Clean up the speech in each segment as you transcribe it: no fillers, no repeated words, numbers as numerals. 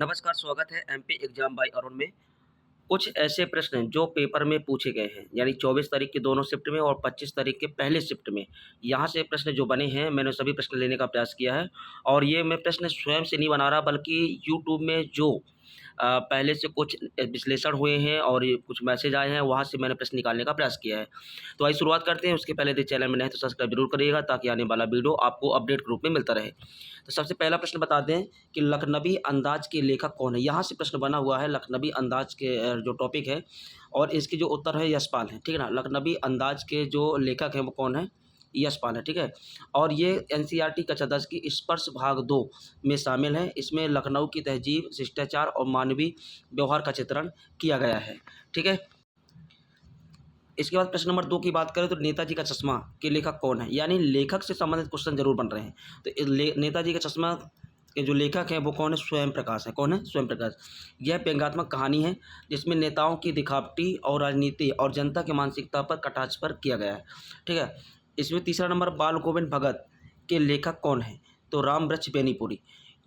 नमस्कार, स्वागत है एमपी एग्जाम बाय अरुण में। कुछ ऐसे प्रश्न हैं जो पेपर में पूछे गए हैं, यानी 24 तारीख की दोनों शिफ्ट में और 25 तारीख के पहले शिफ्ट में। यहाँ से प्रश्न जो बने हैं, मैंने सभी प्रश्न लेने का प्रयास किया है और ये मैं प्रश्न स्वयं से नहीं बना रहा, बल्कि यूट्यूब में जो पहले से कुछ विश्लेषण हुए हैं और ये कुछ मैसेज आए हैं, वहाँ से मैंने प्रश्न निकालने का प्रयास किया है। तो आइए शुरुआत करते हैं। उसके पहले यदि चैनल में नए हैं तो सब्सक्राइब जरूर करिएगा, ताकि आने वाला वीडियो आपको अपडेट के रूप में मिलता रहे। तो सबसे पहला प्रश्न बता दें कि लखनवी अंदाज के लेखक कौन है? यहाँ से प्रश्न बना हुआ है लखनवी अंदाज के जो टॉपिक है, और इसके जो उत्तर है यशपाल है, ठीक है ना। लखनवी अंदाज के जो लेखक हैं वो कौन है? यशपाल है, ठीक है। और ये एनसीईआरटी कक्षा 10 की स्पर्श भाग 2 में शामिल है। इसमें लखनऊ की तहजीब, शिष्टाचार और मानवीय व्यवहार का चित्रण किया गया है, ठीक है। इसके बाद प्रश्न नंबर 2 की बात करें तो नेताजी का चश्मा के लेखक कौन है? यानी लेखक से संबंधित क्वेश्चन जरूर बन रहे हैं। तो नेताजी का चश्मा के जो लेखक हैं वो कौन है? स्वयं प्रकाश है। कौन है? स्वयं प्रकाश। यह व्यंग्यात्मक कहानी है जिसमें नेताओं की दिखावटी और राजनीति और जनता की मानसिकता पर कटाक्ष पर किया गया है, ठीक है। इसमें तीसरा नंबर बाल गोविंद भगत के लेखक कौन है? तो राम वृक्ष बेनीपुरी।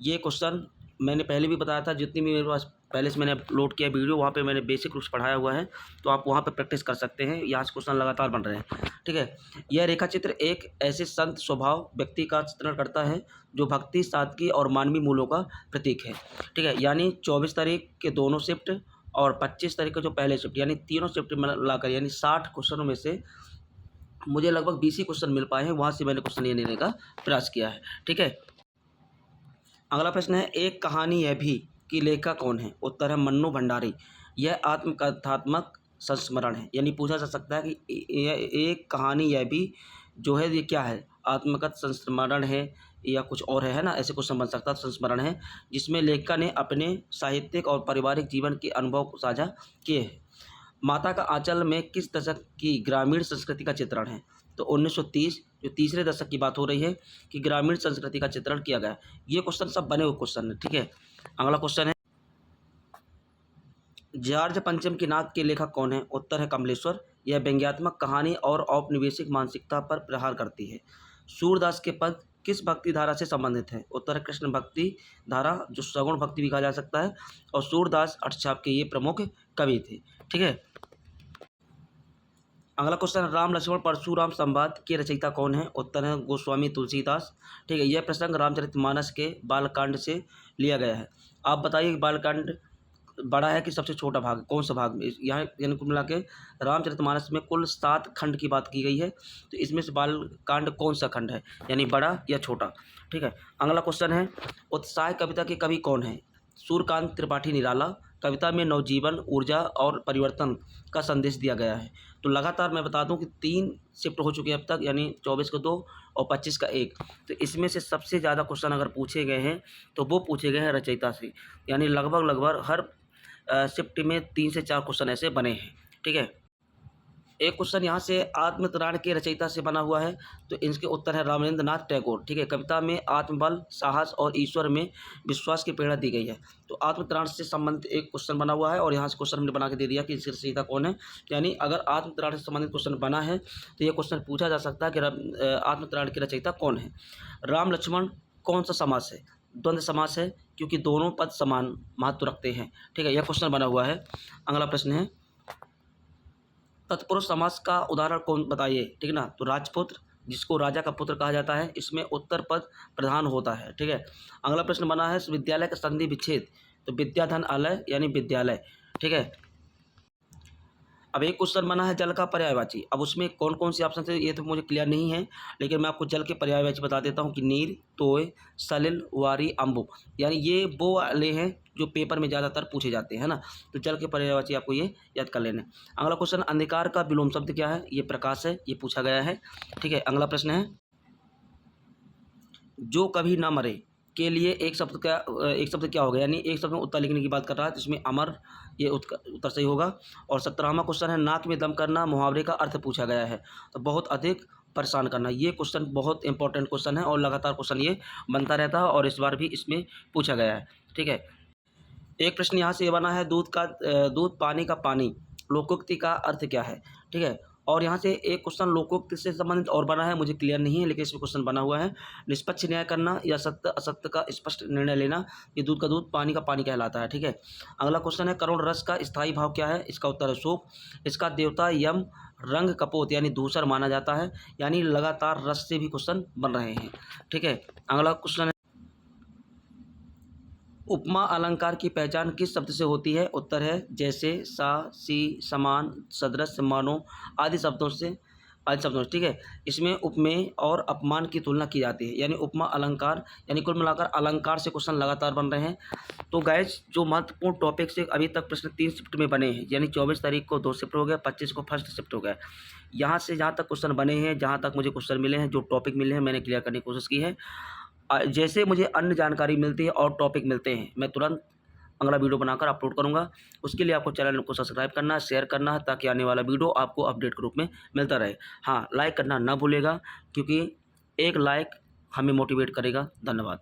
ये क्वेश्चन मैंने पहले भी बताया था, जितनी भी मेरे पास पहले से मैंने अपलोड किया वीडियो, वहाँ पे मैंने बेसिक रूप से पढ़ाया हुआ है, तो आप वहाँ पे प्रैक्टिस कर सकते हैं। यहाँ से क्वेश्चन लगातार बन रहे हैं, ठीक है। यह रेखाचित्र एक ऐसे संत स्वभाव व्यक्ति का चित्रण करता है जो भक्ति, सादगी और मानवीय मूल्यों का प्रतीक है, ठीक है। यानी 24 तारीख के दोनों शिफ्ट और 25 तारीख का जो पहले शिफ्ट, यानी तीनों शिफ्ट मिलाकर यानी 60 क्वेश्चनों में से मुझे लगभग 20 ही क्वेश्चन मिल पाए हैं। वहाँ से मैंने क्वेश्चन लेने का प्रयास किया है, ठीक है। अगला प्रश्न है एक कहानी यह भी की लेखक कौन है? उत्तर है मन्नू भंडारी। यह आत्मकथात्मक संस्मरण है, यानी पूछा जा सकता है कि यह एक कहानी यह भी जो है ये क्या है? आत्मकथ संस्मरण है या कुछ और है ना? ऐसे क्वेश्चन बन सकता है। संस्मरण है जिसमें लेखक ने अपने साहित्यिक और पारिवारिक जीवन के अनुभव को साझा किए हैं। माता का आंचल में किस दशक की ग्रामीण संस्कृति का चित्रण है? तो 1930, जो तीसरे दशक की बात हो रही है कि ग्रामीण संस्कृति का चित्रण किया गया है। ये क्वेश्चन सब बने हुए क्वेश्चन है, ठीक है। अगला क्वेश्चन है जॉर्ज पंचमकीनाथ के लेखक कौन है? उत्तर है कमलेश्वर। यह व्यंग्यात्मक कहानी और औपनिवेशिक मानसिकता पर प्रहार करती है। सूरदास के पद किस भक्ति धारा से संबंधित है? उत्तर है कृष्ण भक्ति धारा, जो सगुण भक्ति भी कहा जा सकता है, और सूरदास अष्टछाप के ये प्रमुख कवि थे, ठीक है। अगला क्वेश्चन है राम लक्ष्मण परशुराम संवाद के रचयिता कौन है? उत्तर है गोस्वामी तुलसीदास, ठीक है। यह प्रसंग रामचरितमानस के बालकांड से लिया गया है। आप बताइए कि बालकांड बड़ा है कि सबसे छोटा भाग, कौन सा भाग? यहाँ यानी कुल मिला के रामचरितमानस में कुल 7 खंड की बात की गई है, तो इसमें से बालकांड कौन सा खंड है, यानी बड़ा या छोटा, ठीक है। अगला क्वेश्चन है उत्साह कविता के कवि कौन है? सूर्यकांत त्रिपाठी निराला। कविता में नवजीवन, ऊर्जा और परिवर्तन का संदेश दिया गया है। तो लगातार मैं बता दूं कि 3 शिफ्ट हो चुके हैं अब तक, यानी 24 को 2 और 25 का 1। तो इसमें से सबसे ज़्यादा क्वेश्चन अगर पूछे गए हैं तो वो पूछे गए हैं रचयिता से, यानी लगभग हर शिफ्ट में 3 से 4 क्वेश्चन ऐसे बने हैं, ठीक है। एक क्वेश्चन यहाँ से आत्मतरण के रचयिता से बना हुआ है, तो इनके उत्तर है रामनिंद्र नाथ टैगोर, ठीक है। कविता में आत्मबल, साहस और ईश्वर में विश्वास की प्रेरणा दी गई है। तो आत्मतरण से संबंधित एक क्वेश्चन बना हुआ है, और यहाँ से क्वेश्चन हमने बना के दे दिया कि इसके रचयिता कौन है। यानी अगर आत्मतरण से संबंधित क्वेश्चन बना है तो ये क्वेश्चन पूछा जा सकता है कि आत्मतरण के रचयिता कौन है। राम लक्ष्मण कौन सा समास है? द्वंद्व समास है, क्योंकि दोनों पद समान महत्व रखते हैं, ठीक है। यह क्वेश्चन बना हुआ है। अगला प्रश्न है तत्पुरुष समास का उदाहरण कौन बताइए, ठीक है ना। तो राजपुत्र, जिसको राजा का पुत्र कहा जाता है, इसमें उत्तर पद प्रधान होता है, ठीक है। अगला प्रश्न बना है विद्यालय का संधि विच्छेद। तो विद्याधन आलय यानी विद्यालय, ठीक है। अब एक क्वेश्चन बना है जल का पर्यायवाची। अब उसमें कौन कौन से ऑप्शन थे ये तो मुझे क्लियर नहीं है, लेकिन मैं आपको जल के पर्यायवाची बता देता हूँ कि नीर, तोय, सलिल, वारी, अम्बु। यानी ये वो वाले हैं जो पेपर में ज़्यादातर पूछे जाते हैं ना। तो जल के पर्यायवाची आपको ये याद कर लेना है। अगला क्वेश्चन अंधकार का विलोम शब्द क्या है? ये प्रकाश है, ये पूछा गया है, ठीक है। अगला प्रश्न है जो कभी ना मरे के लिए एक शब्द क्या होगा? यानी एक शब्द में उत्तर लिखने की बात कर रहा है, तो इसमें अमर ये उत्तर सही होगा। और 17वां क्वेश्चन है नाक में दम करना मुहावरे का अर्थ पूछा गया है। तो बहुत अधिक परेशान करना, ये क्वेश्चन बहुत इंपॉर्टेंट क्वेश्चन है और लगातार क्वेश्चन ये बनता रहता है, और इस बार भी इसमें पूछा गया है, ठीक है। एक प्रश्न यहाँ से ये बना है दूध पानी का पानी लोकोक्ति का अर्थ क्या है, ठीक है। और यहाँ से एक क्वेश्चन लोकोक्त से संबंधित और बना है, मुझे क्लियर नहीं है, लेकिन इसमें क्वेश्चन बना हुआ है। निष्पक्ष न्याय करना या सत्य असत्य का स्पष्ट निर्णय लेना, ये दूध का दूध पानी का पानी कहलाता है। ठीक है, अगला क्वेश्चन है करुण रस का स्थायी भाव क्या है? इसका उत्तर है शोक। इसका देवता यम रंग कपोत यानी धूसर माना जाता है। यानी लगातार रस से भी क्वेश्चन बन रहे हैं। ठीक है, अगला क्वेश्चन है उपमा अलंकार की पहचान किस शब्द से होती है? उत्तर है जैसे, सा, सी, समान, सदृश, मानो आदि शब्दों से। ठीक है, इसमें उपमेय और अपमान की तुलना की जाती है। यानी उपमा अलंकार, यानी कुल मिलाकर अलंकार से क्वेश्चन लगातार बन रहे हैं। तो गाइज जो महत्वपूर्ण टॉपिक से अभी तक प्रश्न 3 शिफ्ट में बने हैं, यानी 24 तारीख को 2 शिफ्ट हो गया, 25 को फर्स्ट शिफ्ट हो गया। यहाँ से जहाँ तक क्वेश्चन बने हैं, जहाँ तक मुझे क्वेश्चन मिले हैं, जो टॉपिक मिले हैं, मैंने क्लियर करने की कोशिश की है। जैसे मुझे अन्य जानकारी मिलती है और टॉपिक मिलते हैं, मैं तुरंत अगला वीडियो बनाकर अपलोड करूंगा। उसके लिए आपको चैनल को सब्सक्राइब करना है, शेयर करना है, ताकि आने वाला वीडियो आपको अपडेट के रूप में मिलता रहे। हाँ, लाइक करना ना भूलेगा, क्योंकि एक लाइक हमें मोटिवेट करेगा। धन्यवाद।